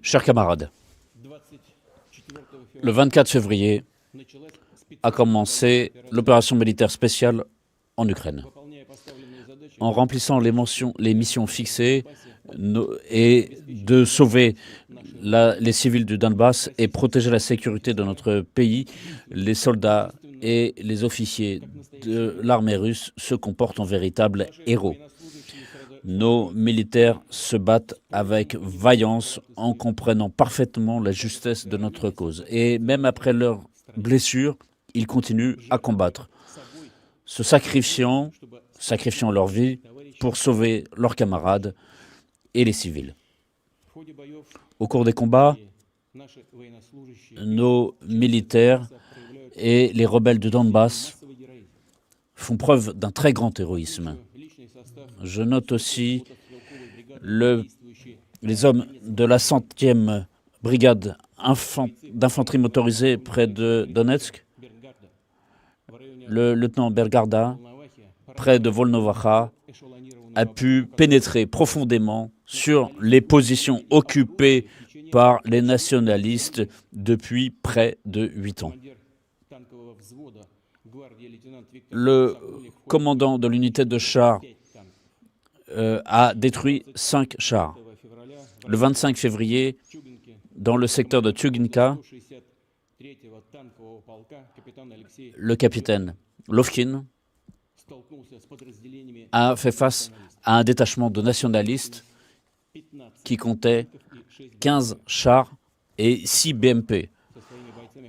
Chers camarades, le 24 février a commencé l'opération militaire spéciale en Ukraine. En remplissant les missions fixées et de sauver les civils du Donbass et protéger la sécurité de notre pays, les soldats et les officiers de l'armée russe se comportent en véritables héros. Nos militaires se battent avec vaillance en comprenant parfaitement la justesse de notre cause. Et même après leurs blessures, ils continuent à combattre, se sacrifiant leur vie pour sauver leurs camarades et les civils. Au cours des combats, nos militaires et les rebelles du Donbass font preuve d'un très grand héroïsme. Je note aussi les hommes de la 100e brigade d'infanterie motorisée près de Donetsk, le lieutenant Bergarda, près de Volnovacha, a pu pénétrer profondément sur les positions occupées par les nationalistes depuis près de 8 ans. Le commandant de l'unité de chars a détruit 5 chars. Le 25 février, dans le secteur de Tchuginka, le capitaine Lovkin a fait face à un détachement de nationalistes qui comptait 15 chars et 6 BMP.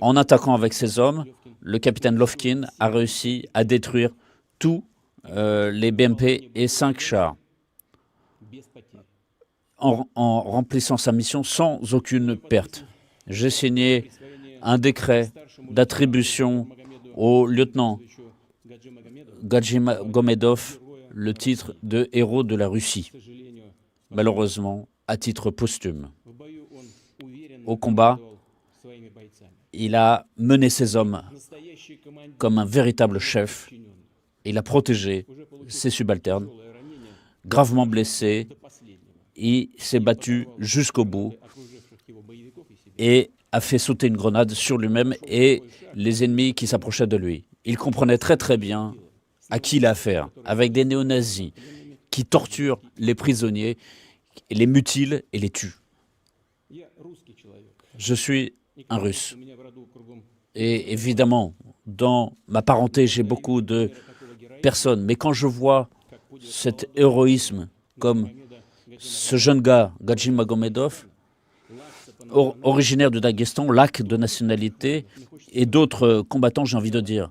En attaquant avec ses hommes, le capitaine Lovkin a réussi à détruire tous les BMP et 5 chars en remplissant sa mission sans aucune perte. J'ai signé un décret d'attribution au lieutenant Gadjimagomedov le titre de héros de la Russie, malheureusement à titre posthume. Au combat, il a mené ses hommes comme un véritable chef. Il a protégé ses subalternes, gravement blessés. Il s'est battu jusqu'au bout et a fait sauter une grenade sur lui-même et les ennemis qui s'approchaient de lui. Il comprenait très très bien à qui il a affaire, avec des néo-nazis qui torturent les prisonniers, les mutilent et les tuent. Je suis un Russe. Et évidemment, dans ma parenté, j'ai beaucoup de personnes. Mais quand je vois cet héroïsme comme ce jeune gars, Gadjimagomedov, originaire du Daghestan, lac de nationalité, et d'autres combattants, j'ai envie de dire,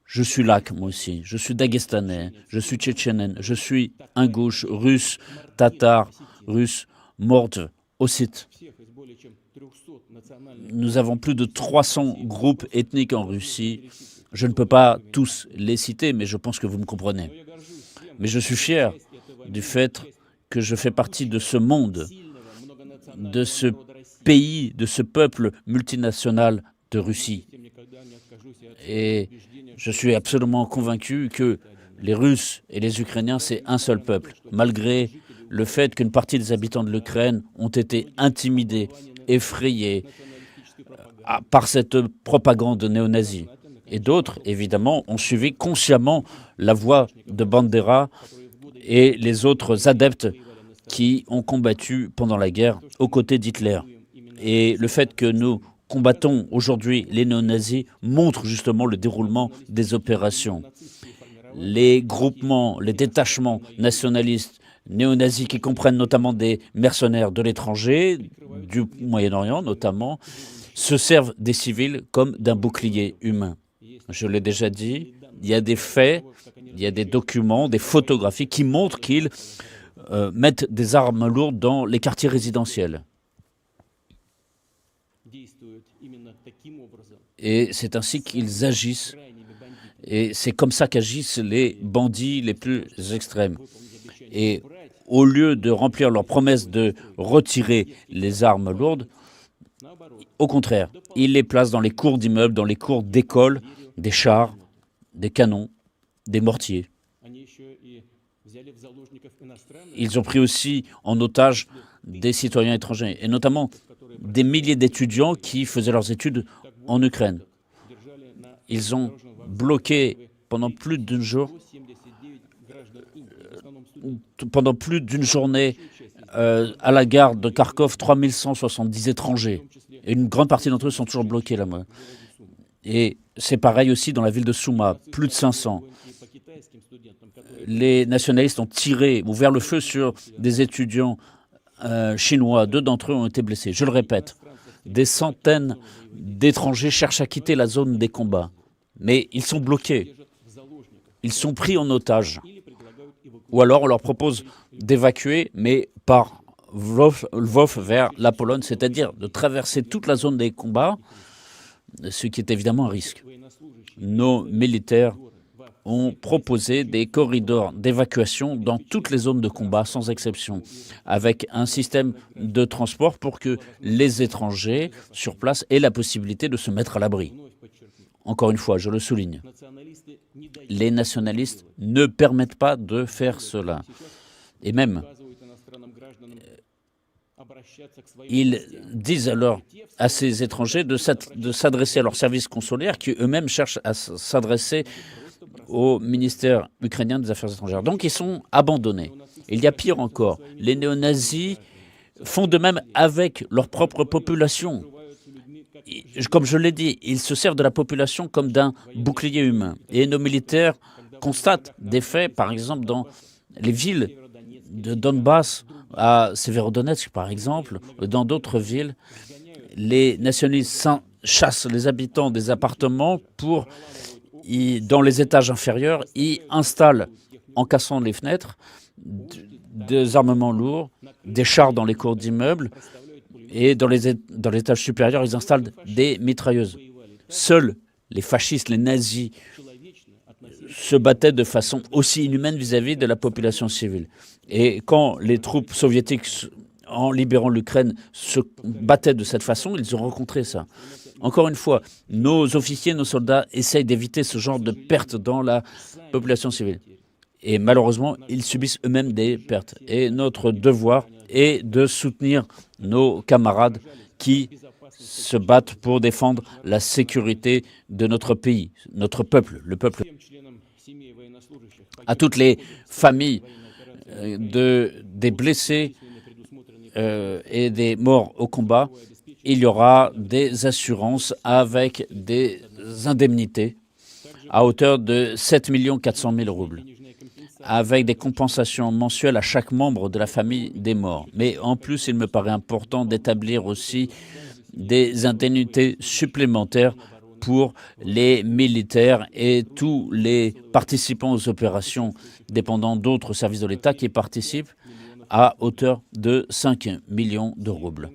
je suis lac, moi aussi, je suis daguestanais, je suis tchétchène, je suis ingouche, russe, tatar, russe, morde, ossète. Nous avons plus de 300 groupes ethniques en Russie. Je ne peux pas tous les citer, mais je pense que vous me comprenez. Mais je suis fier du fait que je fais partie de ce monde, de ce pays, de ce peuple multinational de Russie. Et je suis absolument convaincu que les Russes et les Ukrainiens, c'est un seul peuple, malgré le fait qu'une partie des habitants de l'Ukraine ont été intimidés, effrayés par cette propagande néo-nazie. Et d'autres, évidemment, ont suivi consciemment la voie de Bandera et les autres adeptes qui ont combattu pendant la guerre aux côtés d'Hitler. Et le fait que nous combattons aujourd'hui les néo-nazis montre justement le déroulement des opérations. Les groupements, les détachements nationalistes néo-nazis qui comprennent notamment des mercenaires de l'étranger, du Moyen-Orient notamment, se servent des civils comme d'un bouclier humain. Je l'ai déjà dit, il y a des faits, il y a des documents, des photographies qui montrent qu'ils mettent des armes lourdes dans les quartiers résidentiels. Et c'est ainsi qu'ils agissent. Et c'est comme ça qu'agissent les bandits les plus extrêmes. Et au lieu de remplir leur promesse de retirer les armes lourdes, au contraire, ils les placent dans les cours d'immeubles, dans les cours d'écoles, des chars, des canons, des mortiers. Ils ont pris aussi en otage des citoyens étrangers, et notamment des milliers d'étudiants qui faisaient leurs études en Ukraine. Ils ont bloqué pendant plus d'une journée à la gare de Kharkov 3170 étrangers. Et une grande partie d'entre eux sont toujours bloqués là-bas. Et c'est pareil aussi dans la ville de Souma, plus de 500. Les nationalistes ont ouvert le feu sur des étudiants chinois. 2 d'entre eux ont été blessés. Je le répète, des centaines d'étrangers cherchent à quitter la zone des combats. Mais ils sont bloqués. Ils sont pris en otage. Ou alors on leur propose d'évacuer, mais par Lvov vers la Pologne, c'est-à-dire de traverser toute la zone des combats, ce qui est évidemment un risque. Nos militaires ont proposé des corridors d'évacuation dans toutes les zones de combat, sans exception, avec un système de transport pour que les étrangers sur place aient la possibilité de se mettre à l'abri. Encore une fois, je le souligne, les nationalistes ne permettent pas de faire cela. Et même, ils disent alors à ces étrangers de s'adresser à leurs services consulaires qui eux-mêmes cherchent à s'adresser au ministère ukrainien des Affaires étrangères. Donc ils sont abandonnés. Il y a pire encore, les néo-nazis font de même avec leur propre population. Comme je l'ai dit, ils se servent de la population comme d'un bouclier humain. Et nos militaires constatent des faits, par exemple, dans les villes de Donbass, à Severodonetsk, par exemple, dans d'autres villes. Les nationalistes chassent les habitants des appartements pour, dans les étages inférieurs, y installent, en cassant les fenêtres, des armements lourds, des chars dans les cours d'immeubles, et dans l'étage supérieur, ils installent des mitrailleuses. Seuls les fascistes, les nazis, se battaient de façon aussi inhumaine vis-à-vis de la population civile. Et quand les troupes soviétiques, en libérant l'Ukraine, se battaient de cette façon, ils ont rencontré ça. Encore une fois, nos officiers, nos soldats essayent d'éviter ce genre de pertes dans la population civile. Et malheureusement, ils subissent eux-mêmes des pertes. Et notre devoir est de soutenir nos camarades qui se battent pour défendre la sécurité de notre pays, notre peuple, le peuple. À toutes les familles des blessés et des morts au combat, il y aura des assurances avec des indemnités à hauteur de 7 400 000 roubles, avec des compensations mensuelles à chaque membre de la famille des morts. Mais en plus, il me paraît important d'établir aussi des indemnités supplémentaires pour les militaires et tous les participants aux opérations dépendant d'autres services de l'État qui participent à hauteur de 5 millions de roubles.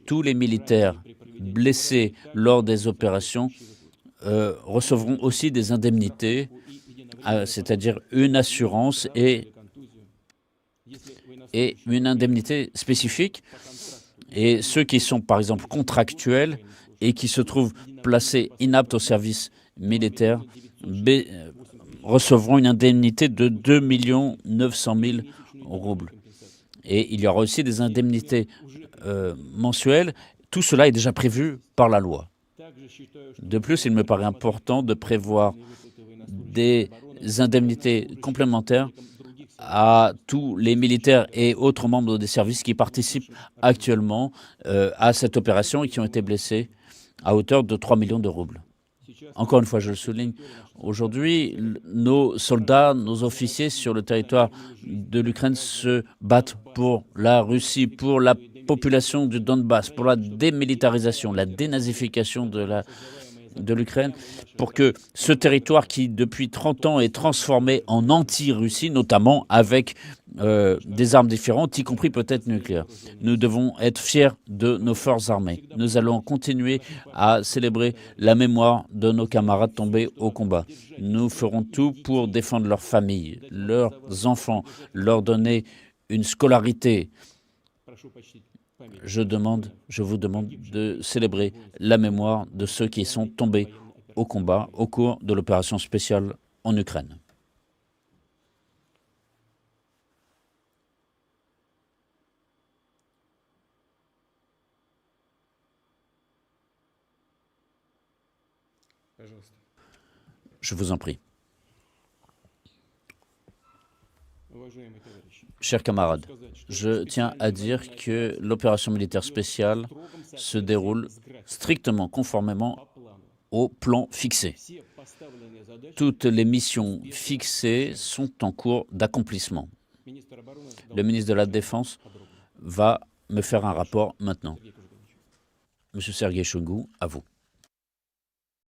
Tous les militaires blessés lors des opérations recevront aussi des indemnités, c'est-à-dire une assurance et une indemnité spécifique. Et ceux qui sont, par exemple, contractuels et qui se trouvent placés inaptes au service militaire recevront une indemnité de 2 900 000 roubles. Et il y aura aussi des indemnités mensuelles. Tout cela est déjà prévu par la loi. De plus, il me paraît important de prévoir des indemnités complémentaires à tous les militaires et autres membres des services qui participent actuellement à cette opération et qui ont été blessés à hauteur de 3 millions de roubles. Encore une fois, je le souligne, aujourd'hui, nos soldats, nos officiers sur le territoire de l'Ukraine se battent pour la Russie, pour la population du Donbass, pour la démilitarisation, la dénazification de l'Ukraine, pour que ce territoire qui, depuis 30 ans, est transformé en anti-Russie, notamment avec des armes différentes, y compris peut-être nucléaires. Nous devons être fiers de nos forces armées. Nous allons continuer à célébrer la mémoire de nos camarades tombés au combat. Nous ferons tout pour défendre leurs familles, leurs enfants, leur donner une scolarité. Je vous demande de célébrer la mémoire de ceux qui sont tombés au combat au cours de l'opération spéciale en Ukraine. Je vous en prie. Chers camarades, je tiens à dire que l'opération militaire spéciale se déroule strictement conformément au plan fixé. Toutes les missions fixées sont en cours d'accomplissement. Le ministre de la Défense va me faire un rapport maintenant. Monsieur Sergei Shoigu, à vous.